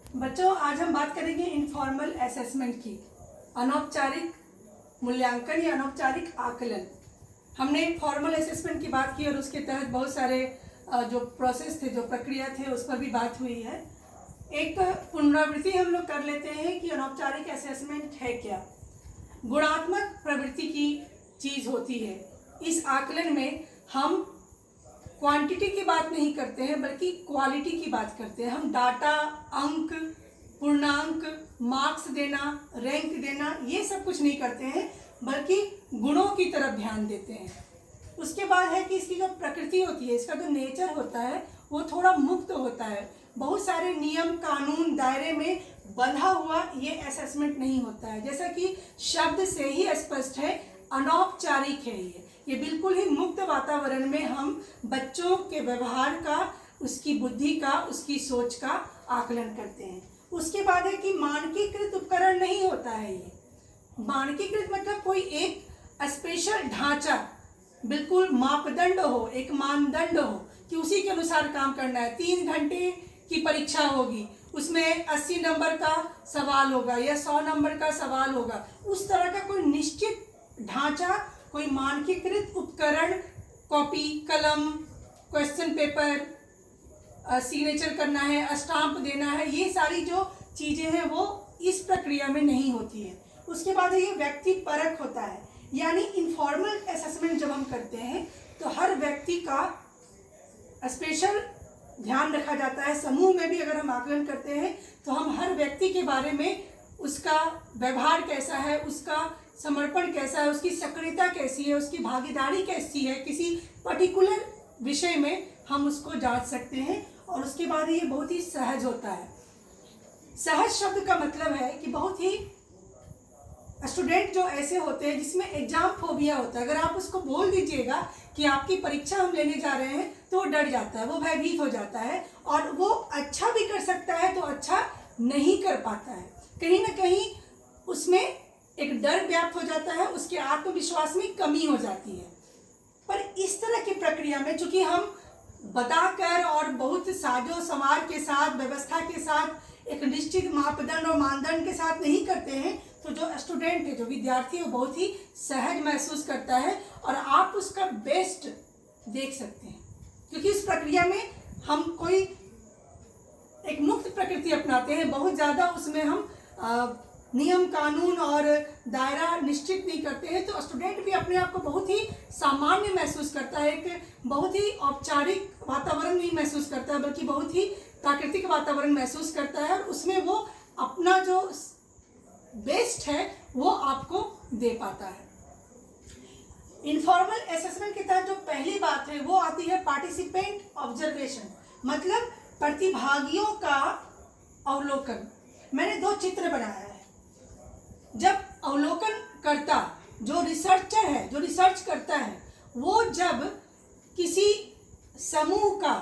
बच्चों, आज हम बात करेंगे इनफॉर्मल असेसमेंट की। अनौपचारिक मूल्यांकन या अनौपचारिक आकलन। हमने फॉर्मल असेसमेंट की बात की और उसके तहत बहुत सारे जो प्रोसेस थे, जो प्रक्रिया थे, उस पर भी बात हुई है। एक पुनरावृत्ति हम लोग कर लेते हैं कि अनौपचारिक असेसमेंट है क्या। गुणात्मक प्रवृत्ति की चीज़ होती है। इस आकलन में हम क्वांटिटी की बात नहीं करते हैं बल्कि क्वालिटी की बात करते हैं। हम डाटा, अंक, पूर्णांक, मार्क्स देना, रैंक देना, ये सब कुछ नहीं करते हैं बल्कि गुणों की तरफ ध्यान देते हैं। उसके बाद है कि इसकी जो प्रकृति होती है, इसका जो नेचर होता है, वो थोड़ा मुक्त होता है। बहुत सारे नियम कानून दायरे में बंधा हुआ ये असेसमेंट नहीं होता है। जैसा कि शब्द से ही स्पष्ट है, अनौपचारिक है ये बिल्कुल ही मुक्त वातावरण में हम बच्चों के व्यवहार का, उसकी बुद्धि का, उसकी सोच का आकलन करते हैं। उसके बाद है कि मानकीकृत उपकरण नहीं होता है ये। मानकीकृत मतलब कोई एक स्पेशल ढांचा, बिल्कुल मापदंड हो, एक मानदंड हो कि उसी के अनुसार काम करना है। 3 घंटे की परीक्षा होगी, उसमें 80 नंबर का सवाल होगा या 100 नंबर का सवाल होगा। उस तरह का कोई निश्चित ढांचा, कोई मानकीकृत उपकरण, कॉपी, कलम, क्वेश्चन पेपर, सिग्नेचर करना है, स्टाम्प देना है, ये सारी जो चीज़ें हैं वो इस प्रक्रिया में नहीं होती है। उसके बाद ये व्यक्ति परक होता है, यानी इनफॉर्मल असेसमेंट जब हम करते हैं तो हर व्यक्ति का स्पेशल ध्यान रखा जाता है। समूह में भी अगर हम आकलन करते हैं तो हम हर व्यक्ति के बारे में, उसका व्यवहार कैसा है, उसका समर्पण कैसा है, उसकी सक्रियता कैसी है, उसकी भागीदारी कैसी है, किसी पर्टिकुलर विषय में हम उसको जांच सकते हैं। और उसके बाद ये बहुत ही सहज होता है। सहज शब्द का मतलब है कि बहुत ही स्टूडेंट जो ऐसे होते हैं जिसमें एग्जाम फोबिया होता है, अगर आप उसको बोल दीजिएगा कि आपकी परीक्षा हम लेने जा रहे हैं तो वो डर जाता है, वो भयभीत हो जाता है और वो अच्छा भी कर सकता है तो अच्छा नहीं कर पाता है। कहीं ना कहीं उसमें एक डर व्याप्त हो जाता है, उसके आत्मविश्वास में कमी हो जाती है। पर इस तरह की प्रक्रिया में चूंकि हम बताकर और बहुत साजो समार के साथ, व्यवस्था के साथ, एक निश्चित मापदंड और मानदंड के साथ नहीं करते हैं, तो जो स्टूडेंट है, जो विद्यार्थी है, वो बहुत ही सहज महसूस करता है और आप उसका बेस्ट देख सकते हैं। क्योंकि इस प्रक्रिया में हम कोई एक मुक्त प्रकृति अपनाते हैं, बहुत ज़्यादा उसमें हम नियम कानून और दायरा निश्चित नहीं करते हैं, तो स्टूडेंट भी अपने आप को बहुत ही सामान्य महसूस करता है, एक बहुत ही औपचारिक वातावरण नहीं महसूस करता है बल्कि बहुत ही प्राकृतिक वातावरण महसूस करता है और उसमें वो अपना जो बेस्ट है वो आपको दे पाता है। इनफॉर्मल असेसमेंट के तहत जो पहली बात है वो आती है पार्टिसिपेंट ऑब्जर्वेशन, मतलब प्रतिभागियों का अवलोकन। मैंने 2 चित्र बनाया है। जब अवलोकन करता, जो रिसर्चर है, जो रिसर्च करता है, वो जब किसी समूह का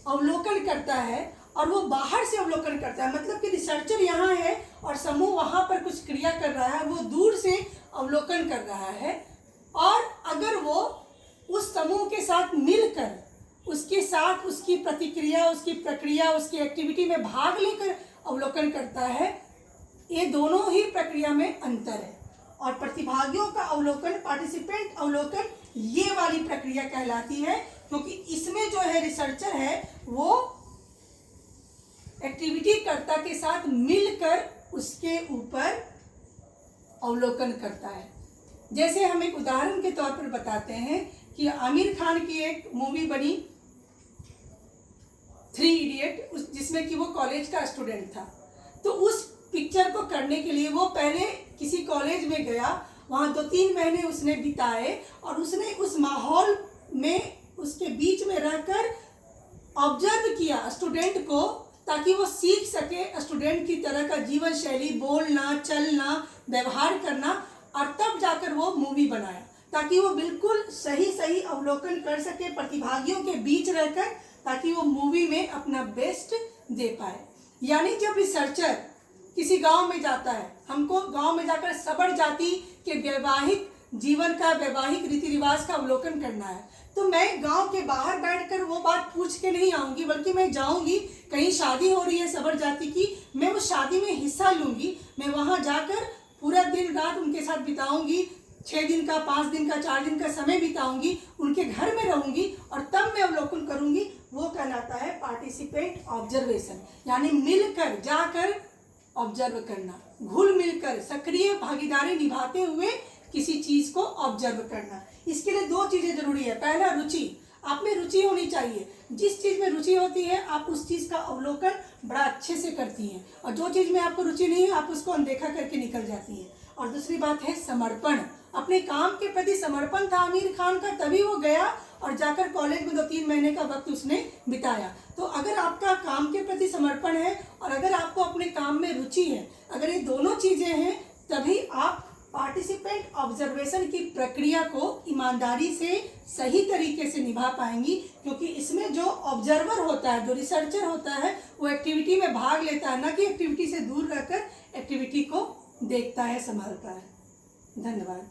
अवलोकन करता है और वो बाहर से अवलोकन करता है, मतलब कि रिसर्चर यहाँ है और समूह वहाँ पर कुछ क्रिया कर रहा है, वो दूर से अवलोकन कर रहा है। और अगर वो उस समूह के साथ मिलकर, उसके साथ उसकी प्रतिक्रिया, उसकी प्रक्रिया, उसकी एक्टिविटी में भाग लेकर अवलोकन करता है, ये दोनों ही प्रक्रिया में अंतर है। और प्रतिभागियों का अवलोकन, पार्टिसिपेंट अवलोकन, ये वाली प्रक्रिया कहलाती है, क्योंकि इसमें जो है रिसर्चर है वो एक्टिविटी कर्ता के साथ मिलकर उसके ऊपर अवलोकन करता है। जैसे हम एक उदाहरण के तौर पर बताते हैं कि आमिर खान की एक मूवी बनी 3 इडियट, जिसमें कि वो कॉलेज का स्टूडेंट था। तो उस पिक्चर को करने के लिए वो पहले किसी कॉलेज में गया, वहाँ 2-3 महीने उसने बिताए और उसने उस माहौल में, उसके बीच में रहकर ऑब्जर्व किया स्टूडेंट को, ताकि वो सीख सके स्टूडेंट की तरह का जीवन शैली, बोलना, चलना, व्यवहार करना, और तब जाकर वो मूवी बनाया ताकि वो बिल्कुल सही अवलोकन कर सके प्रतिभागियों के बीच रहकर, ताकि वो मूवी में अपना बेस्ट दे पाए। यानी जब रिसर्चर किसी गांव में जाता है, हमको गांव में जाकर सबर जाति के वैवाहिक जीवन का, वैवाहिक रीति रिवाज का अवलोकन करना है, तो मैं गांव के बाहर बैठकर वो बात पूछ के नहीं आऊँगी, बल्कि मैं जाऊँगी, कहीं शादी हो रही है सबर जाति की, मैं उस शादी में हिस्सा लूँगी, मैं वहाँ जाकर पूरा दिन रात उनके साथ बिताऊँगी, 6 दिन का, 5 दिन का, 4 दिन का समय बिताऊँगी, उनके घर में रहूँगी और तब मैं अवलोकन करूँगी। वो कहलाता है पार्टिसिपेट ऑब्जर्वेशन, यानी मिलकर जाकर ऑब्जर्व करना, घुल मिलकर सक्रिय भागीदारी निभाते हुए किसी चीज़ को ऑब्जर्व करना। इसके लिए 2 चीज़ें जरूरी है। पहला, रुचि, आप में रुचि होनी चाहिए। जिस चीज़ में रुचि होती है आप उस चीज़ का अवलोकन बड़ा अच्छे से करती हैं, और जो चीज़ में आपको रुचि नहीं है आप उसको अनदेखा करके निकल जाती हैं। और दूसरी बात है समर्पण। अपने काम के प्रति समर्पण था आमिर खान का, तभी वो गया और जाकर कॉलेज में 2-3 महीने का वक्त उसने बिताया। तो अगर आपका काम के प्रति समर्पण है और अगर आपको अपने काम में रुचि है, अगर ये दोनों चीज़ें हैं, तभी आप पार्टिसिपेंट ऑब्जर्वेशन की प्रक्रिया को ईमानदारी से सही तरीके से निभा पाएंगी, क्योंकि इसमें जो ऑब्जर्वर होता है, जो रिसर्चर होता है, वो एक्टिविटी में भाग लेता है, न कि एक्टिविटी से दूर रहकर एक्टिविटी को देखता है, संभालता है। धन्यवाद।